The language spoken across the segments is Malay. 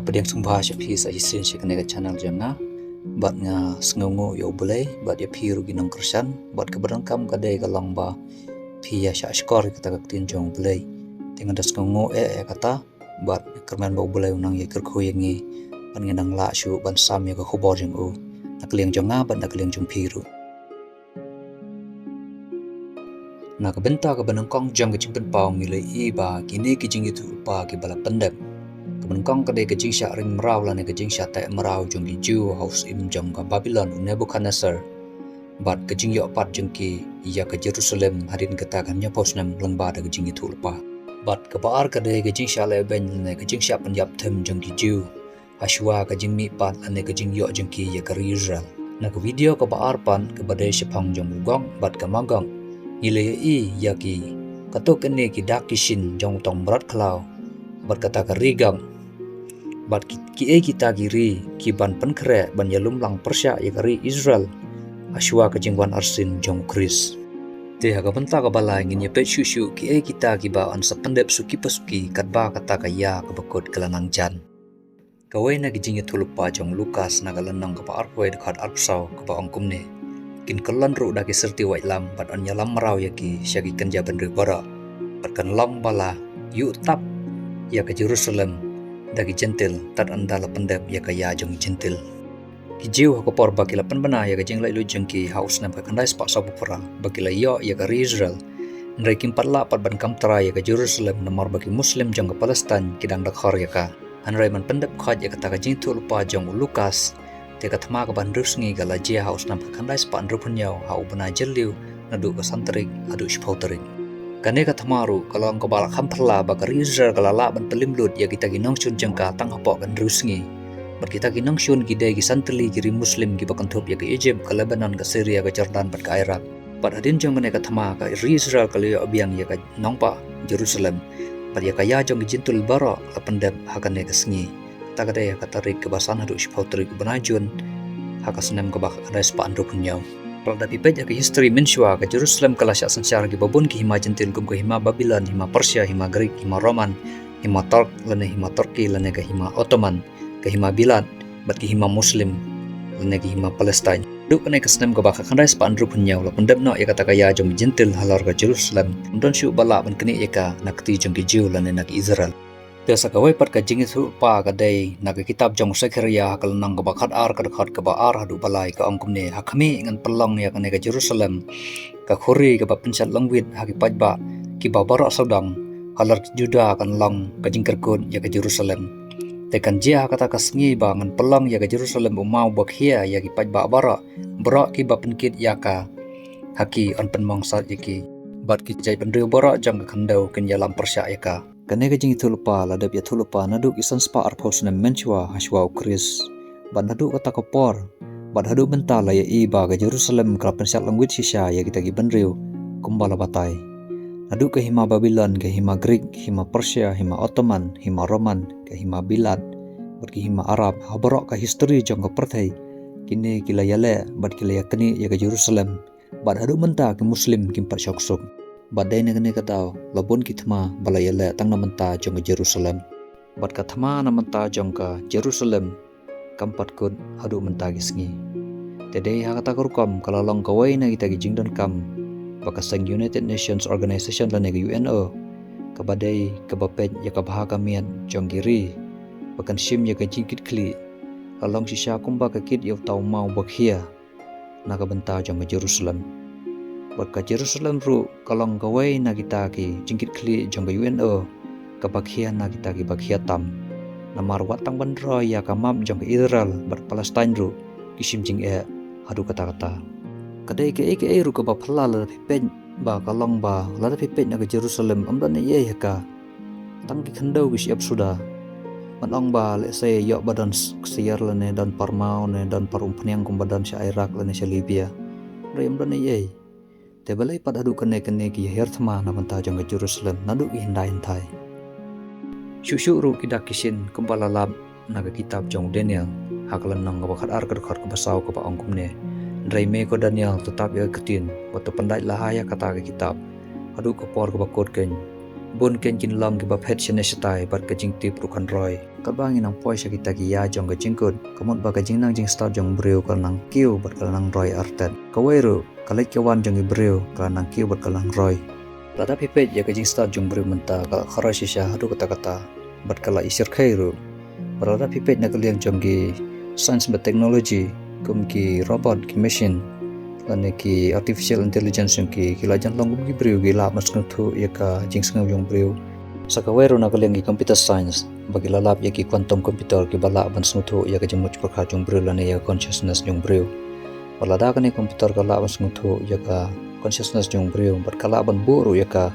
ngapediang sumba sya phi sa hisin sya kene channel janga bat nga sngongo yo bulai bat ya phi ru ginong kersan bat keberang kam kadai galang ba phi ya sya skor kita tin jong bulai dengan das sngongo kata bat kerman ba bulai unang ye kerkho yengi ban ngendang la syu ban sam ya ka khobor jeng u nakliang jonga ban nakliang jong phi ru na ka benta ka banangkong jang ka chimpen pau ngilai i ba kini ki jing itu pa ki bala pendem Kemenkong kadai kejing syak ring merau lane kejing syak tak merau jong ki Jew house im jong ka Babylon Nebuchadnezzar bat kejing yok pat jong ki iya ke Jerusalem harin katakan nya pos nam lengba da kejing itu lepa bat kebaar kadai kejing syak le ben lane kejing syak penyap them jong ki Jew Ashwa kejing mi pat lane kejing yok jong ki ya ke Israel na ke video kebaar pan ke badai sepang jong ugong bat ke magong ile i ya ki katok ene ki dak kishin jong tong berat klau berkata ke rigang bat kita giri ki ban penkre ban yalum lang persya ya kari Israel aswa kejingwan arsin jong kris te haga benta ka balai ngin ye pet shushu ki kita ki ba an sependep suki pesuki katba kata ka ya ka bekot kelanang jan kawai na gijing ye tulupa jong Lukas na galanang ka pa arpoi dekat arpsau ka ba angkumne kin kelan ru da ki serti wai lam bat an yalam merau ya ki syagi kenja benri bara berkan long bala yu tap ya ke Jerusalem dagi jentil tat andala pendep ya ke ya jong jentil ki jiu ko por bakila penbana ya ke jeng lai lu jeng ki haus nam ka kandai spa sabu pura bakila yo ya ke Israel nrai kim patla pat ban kam tra ya ke Jerusalem namar baki muslim jong ke Palestine kidang dakhar ya ka anrai man pendep khat ya ka ta jing tu lupa jong Lukas te ka thma ka ban rusngi gala jia haus nam ka kandai spa andru punyau hau bana jeliu nadu ka santrik adu shpautering kane ka thamaru kalau angko balak hampla bakar Israel kalala ban pelimlut ya kita ginong sun jengka tang hapok kan rusngi bar kita ginong sun gidai gi santli giri muslim gi bakanthop ya ke Egypt ke Lebanon ke Syria ke Jordan bat ke Iraq bar hadin jong kane ka thama ka Israel kali obiang ya ka nongpa Jerusalem bar ya kaya jong jintul bara la pendep hakane ka sngi ta ka ya ka tarik ke basan hadu shpautri ke banajun hakasnem ke bak ada spa andro punyau Pada pipet ya ke history mensua ke Jerusalem kala syak sensyar ki babun ki hima jentil kum ke hima Babylon, hima Persia, hima Greek, hima Roman, hima Turk, lene hima Turki, lene ke hima Ottoman, ke hima Bilad, bat ki hima Muslim, lene ke hima Palestine. Duk kene kesnem ke bakak kandai spa andru punyau la pendep no ya kata kaya jom jentil halar ke Jerusalem. Undon syu bala ban kene ya nakti jong ki Jew lene nak Israel. Biasa kawai pat ka jingit pa kadai nak kitab jong Zakaria kal nang ka bakat ar ka dekat ka baar hadu balai ka angkumne hakami ngan pelong ya kane ka Jerusalem ka khuri ka pencat langwit haki pajba ki babara sadang halar Juda kan long ka jingkerkun ya ka Jerusalem tekan jia kata ka sngi ba ngan pelong ya ka Jerusalem umau bakhia ya ki pajba bara bra ki ba penkit ya ka haki on penmong sat yaki bat ki jai pendeu bara jam ka khandau ken yalam persya ya ka kane ka jing thulupa ladap ya thulupa naduk isan spa arphos na menchwa haswa ukris ban naduk kata kopor ban haduk mentala ya iba ka Jerusalem ka pensat langwit sisya ya kita gi benriu kumbala batai naduk ke hima Babylon ke hima Greek hima Persia hima Ottoman hima Roman ke hima Bilad berki hima Arab habarok ka history jong ka perthai kini kila yale bat kila yakni ya ka Jerusalem bat haduk menta ke muslim kim persyoksuk badai ne katau labon ki thma balayale tang namanta jong Jerusalem bat ka thma namanta jong ka Jerusalem kampat kun hadu menta gisngi tedei ha kata kurkom kalalong kawai na kita gijingdon kam bakasang United Nations Organization lane ga UNO kabadai kabapet ya kabha kamian jong giri bakan sim ya jingkit kli along sisya kumba ka kit ya tau mau bakhia na ka benta jong Jerusalem Baka Jerusalem ru kalong kawai na kita ki jingkit kli jong ka UNO ka bakhia na kita ki bakhia tam namar watang bandro ya kamam jong ka Israel bar Palestine ru kisim jing hadu kata-kata kadai ke ru ka ba phla la pipet ba kalong ba la pipet na ka Jerusalem amdan ye ka tang ki khandau ki siap sudah manong ba le say yo badan ksiar lane dan parmau ne dan parumpniang kum badan sya Iraq lane sya Libya rem dan ye te balai pat hadu kene ki her thma na manta jong Jerusalem nadu ki hindai thai shushu ru kidak kisin kumbala lab na kitab jong Daniel hakalan nang bakhat ar kar basau ka pa angkumne ndrai me ko Daniel tetap ya ketin waktu pandai lahaya kata ke kitab hadu ko por ko bakot ken bun ken kin long ki ba phet chene stai bat ka jing tip rukan roi ka bangi nang poi sha kita ki ya jong ka jing kun kamot ba ka jing nang jing start jong breu ka nang kiu bat ka nang roi artet ka weru ka lek ka wan jong i breu ka nang kiu bat ka nang roi lada pipet ya ka jing start jong breu menta ka khara shisha hadu kata bat kala isir khairu lada pipet na ka liang jong ki science and technology kum ki robot ki machine lane ki artificial intelligence yung ki lajan long gi breu gi lab mas thu ya ka jing sngau yung breu sakawero na kaleng ki computer science bagi lalap ya ki quantum computer ki bala ban thu ya ka jing much pakha yung breu lane ya consciousness yung breu balada ka ni computer ka lab ban thu ya ka consciousness yung breu bat kala ban buru ya ka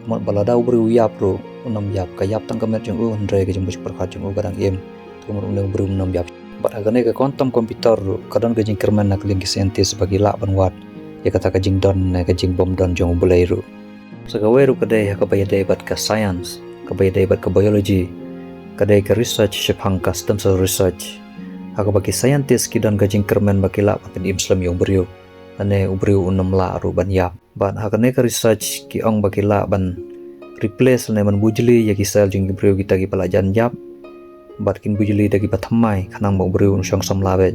kamot balada breu yap ro unam yap ka yap tang kamet yung ndre ka jing much pakha yung garang em tumur unang breu unam yap bat agane ka quantum computer kadon ka jing kerman nak ling scientist bagi la ban wat ya kata ka jing don ka jing bom don jong bulairu sagaweru kadai ka bayadai bat ka science ka bayadai bat ka biology kadai ka research shapang ka stem cell research ka bagi scientist ki don ka jing kerman bagi la ban islam yong beriu ane ubriu unam la ru ban yap ban agane ka research ki ong bagi la ban replace ne man bujli ya ki sel jing beriu kita ki pelajan yap bat kin bujuli dagi pathamai khanang mo breu syong samlawe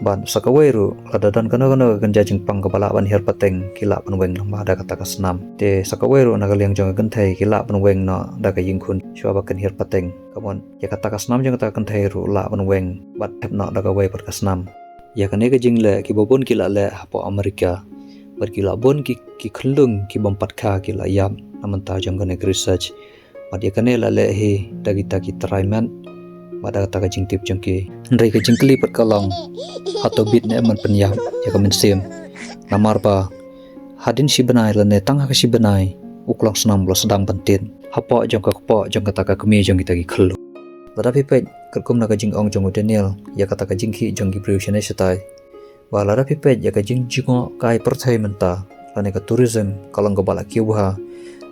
ban sakaweru ladadan kana kan jajing pang kepala ban her pateng kila panweng lama ada kata kasnam te sakaweru nagaliang jong ganthai kila panweng no daga yingkhun syaba kan her pateng kamon ya kata kasnam jong kata ganthai ru la panweng bat hep no daga wei pat kasnam ya kane ka jingle ki bobon kila le hapo amerika bat kila bon ki khlung ki bompat kha kila yam namanta jong kane research Madia kane la le he dagi taki traiman mada kata ka jingtip jengki ndai ka jingkli pat kalong hato bit ne man penyam ya ka mensim namar ba hadin si benai la ne tang ka si benai uklong snam lo sedang pentin hapo jong ka kpo jong kata ka kemi jong kita ki khlu lada pipet kerkum na ka jing ong jong Daniel ya kata ka jingki jong ki preushane setai wa lada pipet ya ka jing jingo kai perthai menta la ne ka tourism kalong ka bala kiwa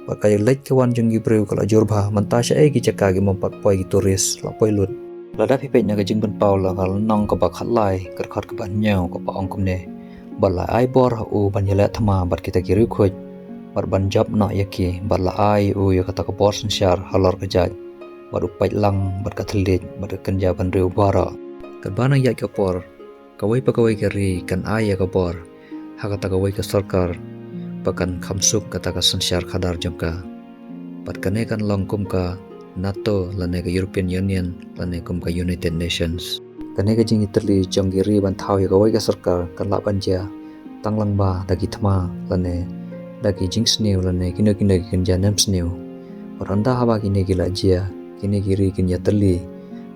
pakai lek kawan jenggi breu kala jurba mentasya gi caka gi mempat poi gi turis la poi lut lada pipet nya jing ben pau la kal nong ka bakhat lai kerkhat ka ban nyau ka pa ong kumne bala ai bor u ban yela thama bat kita ki ru khoj bar ban jab na yaki bala ai u ya kata ka bor sansyar halor ka jaj baru pai lang bat ka thlit bat kan ja ban reu bara kan bana ya ka por kawai pakawai kari kan ai ya ka bor ha kata kawai ka sarkar pakan khamsuk kata ka sansyar khadar jongka pat kane kan longkum ka NATO lane ka European Union lane kum ka United Nations kane ka jing Italy jonggiri ban thau ya kawai ka sarkar kan la banja tanglang ba dagi thama lane dagi jing snew lane kina kin janam snew paranda haba kine gila jia kine giri kin yatali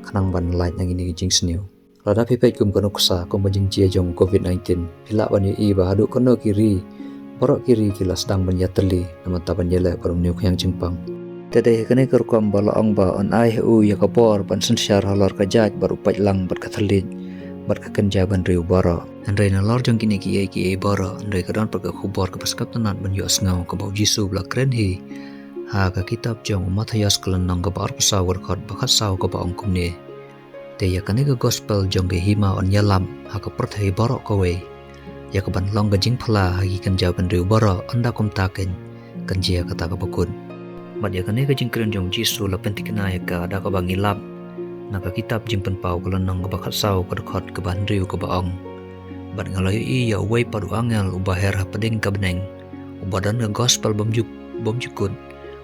khanang ban light nang ini jing snew lada pipet kum kanuksa kum jing jia jong COVID-19 pila ban i ba hadu kono kiri borok kiri kila sedang menyateli nama taban jela parum niuk yang jengpang tede kene kerukam bala ong ba on ai hu ya kapor pan sansyar halor kajat baru pat lang bat kathalit bat ka kenja ban riu bara andai na lor jong kini ki bara andai kadon perga khubor ka paskap tanat ban yo asngau ka bau jisu bla kren hi ha ka kitab jong Matius kelan nang ka bar pasawar khot bakhat saw ka ba ong kumne te ya kane ka gospel jong ge hima on yalam ha ka perthai borok ka we ya kaban long gajing phala hagi kan jaban riu bara anda kum taken kan jia kata ka bakun mat ya kane gajing kren jong jisu la pentikna ya ka ada ka bangilap naka kitab jing pen pau kalan nang ka bakhat saw ka dekhot ka ban riu ka baong ban ngalai i ya wei padu angel ubaher ha peding ka beneng ubadan ka gospel bomjukun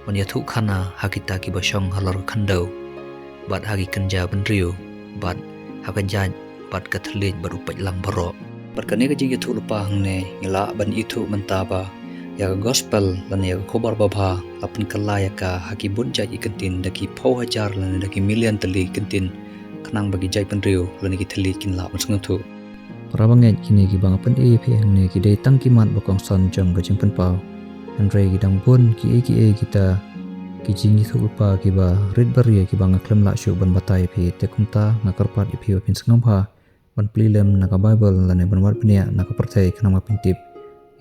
man ya thu khana hakita ki basong halor khandau bat hagi kan jaban riu bat hakan jan bat ka thlit baru pai lang baro Perkane ka jing itu lupa hangne ngila ban itu mentaba ya gospel lan ya khobar baba lapun kala ya ka haki bunja ikentin daki pau hajar lan daki million teli kentin kenang bagi jai penriu lan ki teli kin la masngu thu rabanget kini ki bang pen e phe hangne ki dei tang ki mat bokong son jong ka jing pen pau andre ki dang bun ki kita ki jing itu lupa ki ba red bari ki bang klem la shu ban batai phe tekumta nakarpat ipi pin sngam ha ban plilem naka bible lane ban war pnia naka perthai kana ma pintip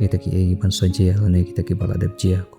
eta ki ban saje lane kita ki bala dep jia ko